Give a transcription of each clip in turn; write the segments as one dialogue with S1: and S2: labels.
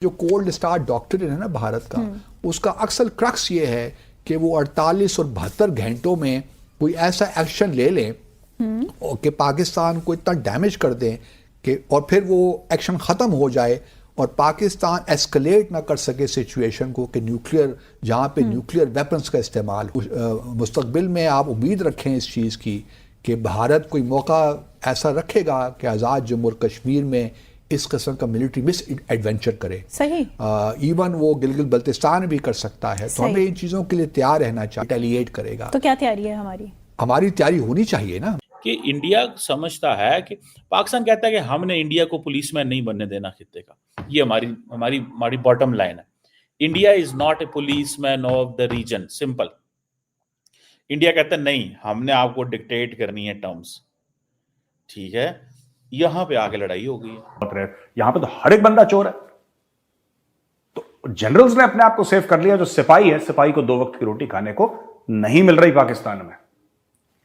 S1: جو cold start ڈاکٹرن ہے نا بھارت کا، اس کا اکثر کرکس یہ ہے کہ وہ 48 اور 72 گھنٹوں میں کوئی ایسا ایکشن لے لیں کہ پاکستان کو اتنا ڈیمیج کر دیں کہ اور پھر وہ ایکشن ختم ہو جائے اور پاکستان ایسکلیٹ نہ کر سکے سچویشن کو کہ نیوکلیئر جہاں پہ نیوکلیئر ویپنز کا استعمال مستقبل میں آپ امید رکھیں اس چیز کی کہ بھارت کوئی موقع ایسا رکھے گا کہ آزاد جموں اور کشمیر میں اس قسم کا ملٹری مس ایڈونچر کرے.
S2: صحیح
S1: ایون وہ گلگت بلتستان بھی کر سکتا ہے. تو ہمیں ان چیزوں کے لیے تیار رہنا چاہیے. ریٹیلیٹ کرے گا
S2: تو کیا تیاری ہے
S1: ہماری تیاری ہونی چاہیے نا
S3: کہ انڈیا سمجھتا ہے کہ پاکستان کہتا ہے کہ ہم نے انڈیا کو پولیس مین نہیں بننے دینا خطے کا. یہ ہماری باٹم لائن ہے. India is not a policeman of the region. Simple. India کہتا ہے نہیں ہم نے آپ کو ڈکٹیٹ کرنی ہے ٹرمز. ٹھیک ہے, یہاں پہ آگے لڑائی ہو گئی ہے.
S4: یہاں پہ تو ہر ایک بندہ چور ہے. تو جنرلز نے اپنے آپ کو سیف کر لیا. جو سپاہی ہے, سپاہی کو 2 وقت کی روٹی کھانے کو نہیں مل رہی پاکستان میں.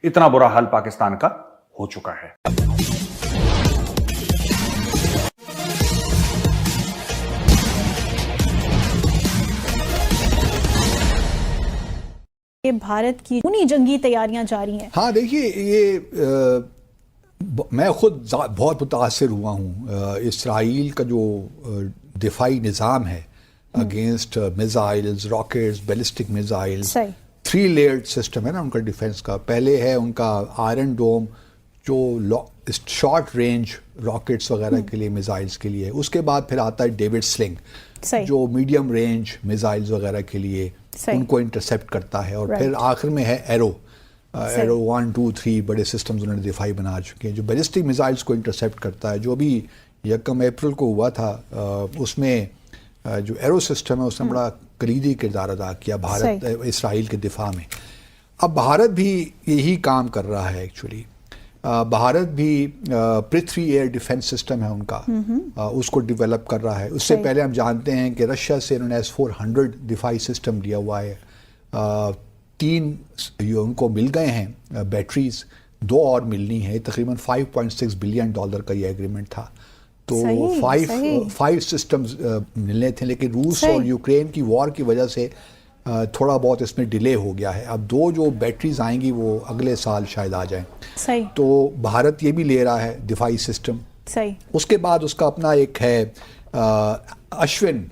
S4: اتنا برا حال پاکستان کا ہو چکا ہے.
S2: بھارت کی خونی جنگی تیاریاں جاری ہیں.
S1: ہاں دیکھیے, یہ میں خود بہت متاثر ہوا ہوں. اسرائیل کا جو دفاعی نظام ہے against missiles, rockets, ballistic missiles, 3 Laird system ہے نا ان کا ڈیفنس کا. پہلے ہے ان کا آئرن ڈوم جو شارٹ رینج راکٹس وغیرہ کے لیے, میزائلز کے لیے. اس کے بعد پھر آتا ہے ڈیوڈ سلنگ جو میڈیم رینج میزائلز وغیرہ کے لیے ان کو انٹرسیپٹ کرتا ہے. اور پھر آخر میں ہے ایرو 1 2 3 بڑے سسٹمز انہوں نے دفاعی بنا چکے ہیں جو بیلسٹک میزائلز کو انٹرسیپٹ کرتا ہے. جو بھی 1 اپریل کو ہوا تھا اس میں جو ایرو سسٹم ہے اس نے بڑا کلیدی کردار ادا کیا بھارت اسرائیل کے دفاع میں. اب بھارت بھی یہی کام کر رہا ہے ایکچولی. بھارت بھی پرتھوی ایئر ڈیفنس سسٹم ہے ان کا, اس کو ڈیولپ کر رہا ہے. اس سے پہلے ہم جانتے ہیں کہ رشیا سے انہوں نے S-400 دفاعی سسٹم لیا ہوا ہے. 3 ان کو مل گئے ہیں بیٹریز, 2 اور ملنی ہے. تقریباً $5.6 بلین کا یہ ایگریمنٹ تھا. تو 5 سسٹمز ملنے تھے, لیکن روس اور یوکرین کی وار کی وجہ سے تھوڑا بہت اس میں ڈیلے ہو گیا ہے. اب 2 جو بیٹریز آئیں گی وہ اگلے سال شاید آ جائیں. تو بھارت یہ بھی لے رہا ہے دفاعی سسٹم. اس کے بعد اس کا اپنا ایک ہے اشون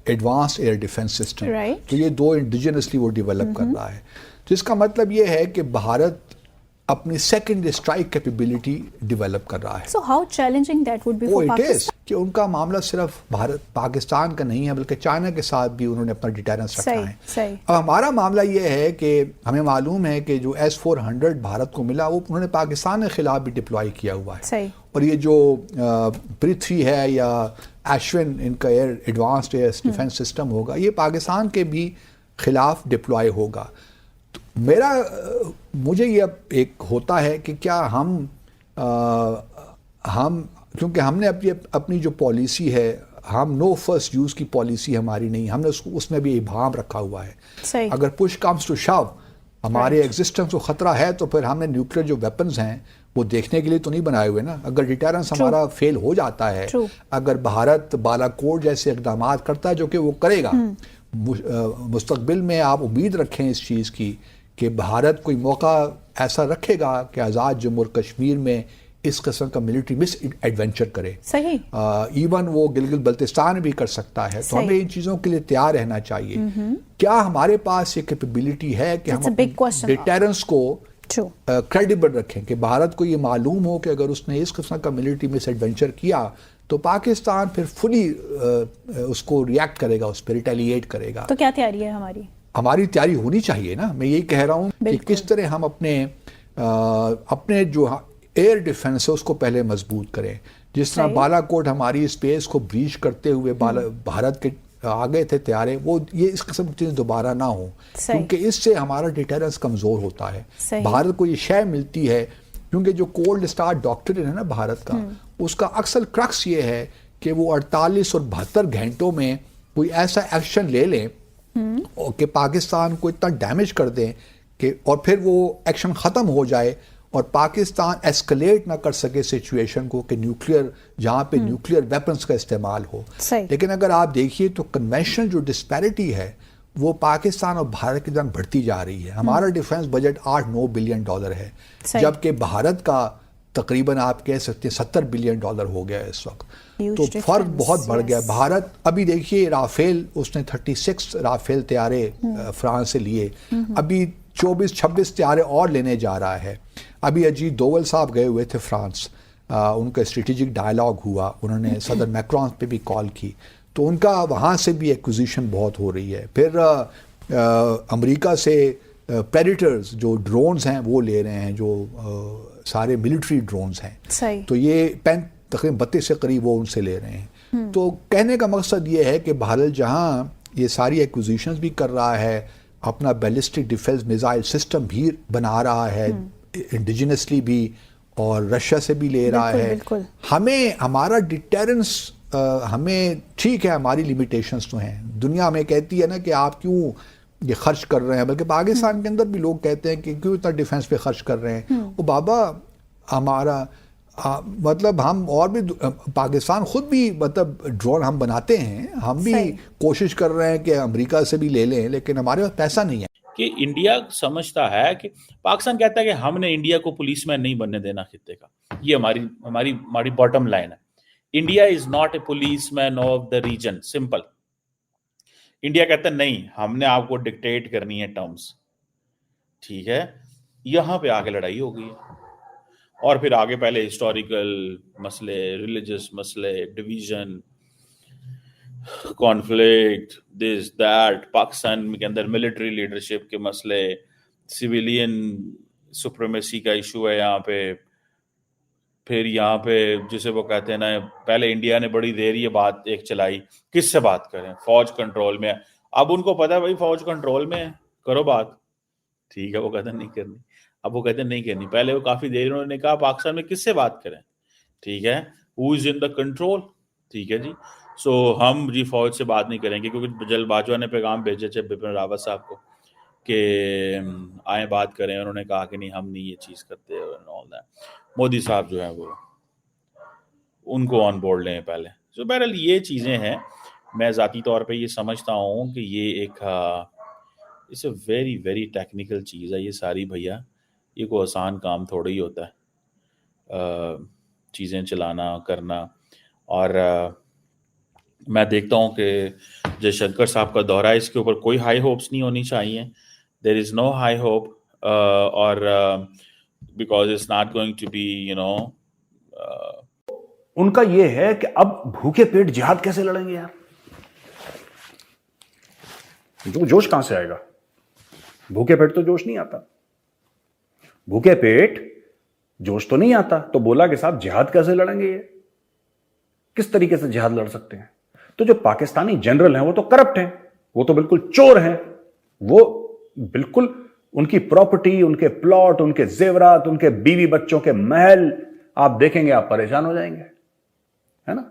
S1: ایڈوانس ایئر ڈیفنس سسٹم. تو یہ 2 انڈیجنسلی وہ ڈیولپ کر رہا ہے. جس کا مطلب یہ ہے کہ بھارت اپنی سیکنڈ اسٹرائک کیپیبلٹی ڈیولپ کر رہا ہے.
S2: So how challenging that would be for Pakistan?
S1: کہ ان کا معاملہ صرف پاکستان کا نہیں ہے بلکہ چائنا کے ساتھ بھی انہوں نے اپنا ڈیٹرنس رکھا ہے. اب ہمارا معاملہ یہ ہے کہ ہمیں معلوم ہے کہ جو S-400 بھارت کو ملا وہ انہوں نے پاکستان کے خلاف بھی ڈپلوائی کیا ہوا ہے. اور یہ جو پرتھوی ہے یا ایشون ان کا ایڈوانسڈ ایئر ڈیفنس سسٹم ہوگا یہ پاکستان کے بھی خلاف ڈپلوائی ہوگا. مجھے یہ ایک ہوتا ہے کہ کیا ہم کیونکہ ہم نے اپنی جو پالیسی ہے, ہم نو فرسٹ یوز کی پالیسی ہماری نہیں, ہم نے اس میں بھی ابہام رکھا ہوا ہے. اگر پش کمز ٹو شو ہمارے ایگزسٹنس کو خطرہ ہے تو پھر ہم نے نیوکلیئر جو ویپنز ہیں وہ دیکھنے کے لیے تو نہیں بنائے ہوئے نا. اگر ڈیٹرنس ہمارا فیل ہو جاتا ہے, اگر بھارت بالاکوٹ جیسے اقدامات کرتا ہے جو کہ وہ کرے گا مستقبل میں, آپ امید رکھیں اس چیز کی کہ بھارت کوئی موقع ایسا رکھے گا کہ آزاد جموں اور کشمیر میں اس قسم کا ملٹری مس ایڈونچر کرے. ایون وہ گلگت بلتستان بھی کر سکتا ہے. تو ہمیں ان چیزوں کے لیے تیار رہنا چاہیے. کیا ہمارے پاس یہ کیپیبلٹی ہے کہ ہم ڈیٹرنس کو کریڈیبل رکھیں کہ بھارت کو یہ معلوم ہو کہ اگر اس نے اس قسم کا ملٹری مس ایڈونچر کیا تو پاکستان پھر فلی اس کو ریئیکٹ کرے گا, اس پہ ریٹیلیٹ کرے گا.
S2: تو کیا تیاری ہے
S1: ہماری تیاری ہونی چاہیے نا. میں یہی کہہ رہا ہوں کہ کس طرح ہم اپنے جو ایئر ڈیفنس ہے اس کو پہلے مضبوط کریں. جس طرح بالاکوٹ ہماری اسپیس کو بریچ کرتے ہوئے بھارت کے آگے تھے طیارے, وہ یہ اس قسم کی چیزیں دوبارہ نہ ہوں کیونکہ اس سے ہمارا ڈیٹرنس کمزور ہوتا ہے. بھارت کو یہ شے ملتی ہے کیونکہ جو کولڈ اسٹارٹ ڈاکٹرن ہے نا بھارت کا, اس کا اکثر کرکس یہ ہے کہ وہ 48 اور 72 گھنٹوں میں کوئی ایسا ایکشن لے لیں کہ پاکستان کو اتنا ڈیمیج کر دیں کہ اور پھر وہ ایکشن ختم ہو جائے اور پاکستان ایسکلیٹ نہ کر سکے سچویشن کو کہ نیوکلیئر جہاں پہ نیوکلیئر ویپنز کا استعمال ہو. لیکن اگر آپ دیکھیے تو کنونشنل جو ڈسپیرٹی ہے وہ پاکستان اور بھارت کے درمیان بڑھتی جا رہی ہے. ہمارا ڈیفنس بجٹ $8-9 بلین ہے جبکہ بھارت کا تقریباً آپ کہہ سکتے ہیں $70 بلین ہو گیا ہے اس وقت. تو فرق بہت بڑھ گیا. بھارت ابھی دیکھیے رافیل اس نے 36 رافیل طیارے فرانس سے لیے, ابھی 24-26 طیارے اور لینے جا رہا ہے. ابھی اجیت دوول صاحب گئے ہوئے تھے فرانس, ان کا اسٹریٹجک ڈائلاگ ہوا, انہوں نے صدر میکرون پہ بھی کال کی, تو ان کا وہاں سے بھی ایکوزیشن بہت ہو رہی ہے. پھر امریکہ سے پریڈیٹرز جو ڈرونز ہیں وہ لے رہے ہیں, جو سارے ملٹری ڈرونز ہیں, تو یہ تقریباً 32 سے قریب وہ ان سے لے رہے ہیں. تو کہنے کا مقصد یہ ہے کہ بھارت جہاں یہ ساری ایکوزیشنز بھی کر رہا ہے, اپنا بیلسٹک ڈیفنس میزائل سسٹم بھی بنا رہا ہے انڈیجنسلی بھی, اور رشیا سے بھی لے رہا ہے, ہمیں ہمارا ڈیٹرنس ہمیں ٹھیک ہے, ہماری لمیٹیشنز تو ہیں. دنیا ہمیں کہتی ہے نا کہ آپ کیوں یہ خرچ کر رہے ہیں, بلکہ پاکستان کے اندر بھی لوگ کہتے ہیں کہ کیوں اتنا ڈیفنس پہ خرچ کر رہے ہیں. وہ بابا ہمارا مطلب ہم اور بھی پاکستان خود بھی مطلب ڈرون ہم بناتے ہیں, ہم بھی کوشش کر رہے ہیں کہ امریکہ سے بھی لے لیں, لیکن ہمارے پاس پیسہ نہیں ہے.
S3: کہ انڈیا سمجھتا ہے کہ پاکستان کہتا ہے کہ ہم نے انڈیا کو پولیس مین نہیں بننے دینا خطے کا. یہ ہماری باٹم لائن ہے. India is not a policeman of the region, simple. India کہتا ہے نہیں, ہم نے آپ کو ڈکٹیٹ کرنی ہے ٹرمز, ٹھیک ہے. یہاں پہ آگے لڑائی ہو گئی ہے, اور پھر آگے پہلے ہسٹوریکل مسئلے, ریلیجس مسئلے, division, conflict, this that, Pakistan کے اندر ملٹری لیڈرشپ کے مسئلے, سویلین سپریمیسی کا ایشو ہے یہاں پہ. پھر یہاں پہ جسے وہ کہتے ہیں نا, پہلے انڈیا نے بڑی دیر یہ بات ایک چلائی, کس سے بات کریں, فوج کنٹرول میں. اب ان کو پتا ہے بھائی فوج کنٹرول میں, کرو بات, ٹھیک ہے. وہ کہتے ہیں نہیں کرنی, اب وہ کہتے ہیں نہیں کرنی. پہلے وہ کافی دیر انہوں نے کہا پاکستان میں کس سے بات کریں, ٹھیک ہے, ہو از ان دا کنٹرول, ٹھیک ہے جی. سو ہم جی فوج سے بات نہیں کریں گے, کیونکہ جل باجوہ نے پیغام بھیجے تھے بپن راوت صاحب کو کہ آئیں بات کریں. انہوں نے کہا کہ نہیں, ہم نہیں یہ چیز کرتے. مودی صاحب جو ہیں وہ ان کو آن بورڈ لیں پہلے. سو بہرحال یہ چیزیں ہیں. میں ذاتی طور پہ یہ سمجھتا ہوں کہ یہ ایک it's a very very technical چیز ہے یہ ساری. بھیا یہ کوئی آسان کام تھوڑا ہی ہوتا ہے چیزیں چلانا کرنا. اور میں دیکھتا ہوں کہ جے شنکر صاحب کا دورہ ہے, اس کے اوپر کوئی ہائی ہوپس نہیں ہونی چاہیے. There is no high hope, اور because it's not going to be
S4: ان کا یہ ہے کہ اب بھوکے پیٹ جہاد کیسے لڑیں گے یار, جوش کہاں سے آئے گا. بھوکے پیٹ تو جوش نہیں آتا, بھوکے پیٹ جوش تو نہیں آتا, تو بولا کہ صاحب جہاد کیسے لڑیں گے, یہ کس طریقے سے جہاد لڑ سکتے ہیں. تو جو پاکستانی جنرل ہیں وہ تو کرپٹ ہیں, وہ تو بالکل چور ہیں, وہ بالکل ان کی پراپرٹی, ان کے پلاٹ, ان کے زیورات, ان کے بیوی بچوں کے محل آپ دیکھیں گے آپ پریشان ہو جائیں گے, ہے نا.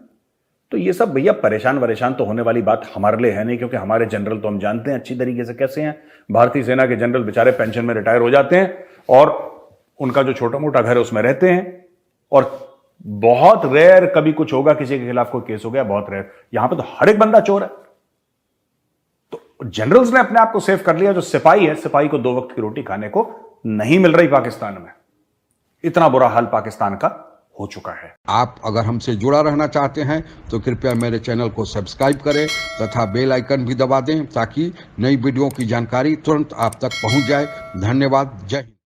S4: تو یہ سب بھیا پریشان تو ہونے والی بات ہمارے لیے ہے نہیں, کیونکہ ہمارے جنرل تو ہم جانتے ہیں اچھی طریقے سے کیسے ہیں. بھارتی سینا کے جنرل بیچارے پینشن میں ریٹائر ہو جاتے ہیں, اور ان کا جو چھوٹا موٹا گھر ہے اس میں رہتے ہیں, اور بہت ریئر کبھی کچھ ہوگا, کسی کے خلاف کوئی کیس ہو گیا, بہت ریئر. یہاں پہ تو ہر ایک بندہ چور ہے. تو جنرلز نے اپنے آپ کو سیف کر لیا. جو سپاہی ہے, سپاہی کو 2 وقت کی روٹی کھانے کو نہیں مل رہی پاکستان میں. اتنا برا حال پاکستان کا ہو چکا ہے.
S5: آپ اگر ہم سے جڑا رہنا چاہتے ہیں تو کرپیا میرے چینل کو سبسکرائب کریں تتھا بیل آئیکن بھی دبا دیں, تاکہ نئی ویڈیو کی جانکاری ترنت آپ تک پہنچ جائے. دھنیہ واد. جے ہند.